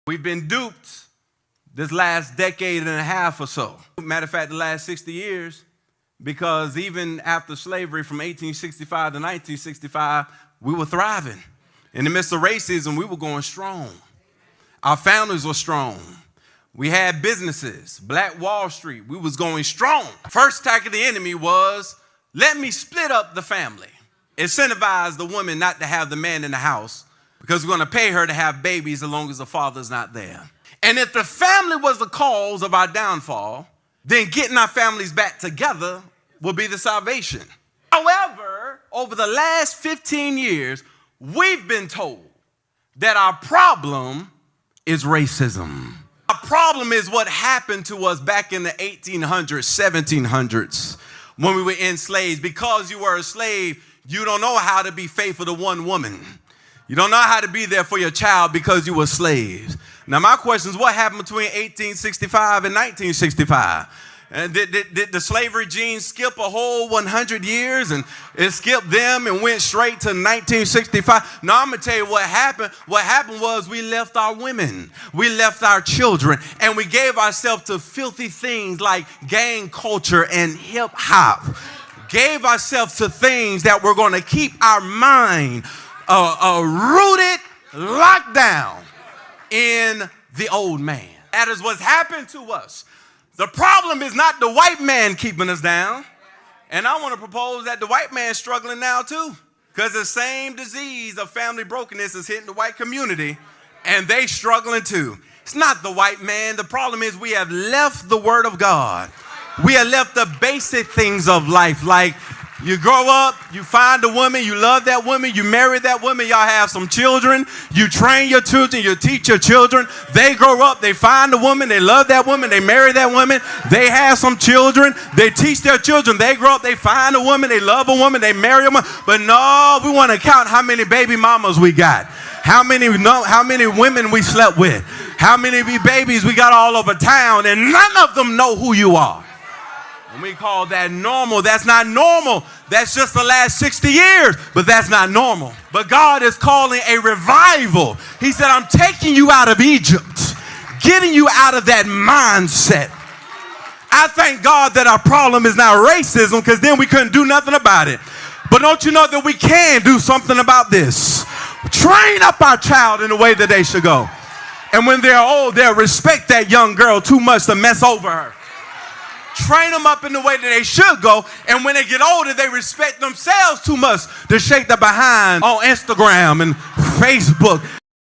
We've been duped this last decade and a half or so. Matter of fact, the last 60 years, because even after slavery from 1865 to 1965, we were thriving. In the midst of racism, we were going strong. Our families were strong. We had businesses, Black Wall Street, we was going strong. First attack of the enemy was, let me split up the family. Incentivize the woman not to have the man in the house because we're going to pay her to have babies as long as the father's not there. And if the family was the cause of our downfall, then getting our families back together will be the salvation. However, over the last 15 years, we've been told that our problem is racism. Our problem is what happened to us back in the 1800s, 1700s, when we were enslaved. Because you were a slave, you don't know how to be faithful to one woman. You don't know how to be there for your child because you were slaves. Now, my question is, what happened between 1865 and 1965? And did the slavery gene skip a whole 100 years and it skipped them and went straight to 1965? No, I'm going to tell you what happened. What happened was we left our women, we left our children, and we gave ourselves to filthy things like gang culture and hip hop. Gave ourselves to things that were going to keep our mind rooted, locked down in the old man. That is what's happened to us. The problem is not the white man keeping us down. And I want to propose that the white man's struggling now too. Because the same disease of family brokenness is hitting the white community. And they struggling too. It's not the white man. The problem is we have left the word of God. We have left the basic things of life. Like you grow up, you find a woman, you love that woman, you marry that woman, y'all have some children, you train your children, you teach your children. They grow up, they find a woman, they love that woman, they marry that woman, they have some children, they teach their children. They grow up, they find a woman, they love a woman, they marry a woman. But no, we want to count how many baby mamas we got, how many women we slept with, how many babies we got all over town, and none of them know who you are. And we call that normal. That's not normal. That's just the last 60 years, but that's not normal. But God is calling a revival. He said, I'm taking you out of Egypt, getting you out of that mindset. I thank God that our problem is not racism, because then we couldn't do nothing about it. But don't you know that we can do something about this? Train up our child in the way that they should go. And when they're old, they'll respect that young girl too much to mess over her. Train them up in the way that they should go, and when they get older, they respect themselves too much to shake their behind on Instagram and Facebook.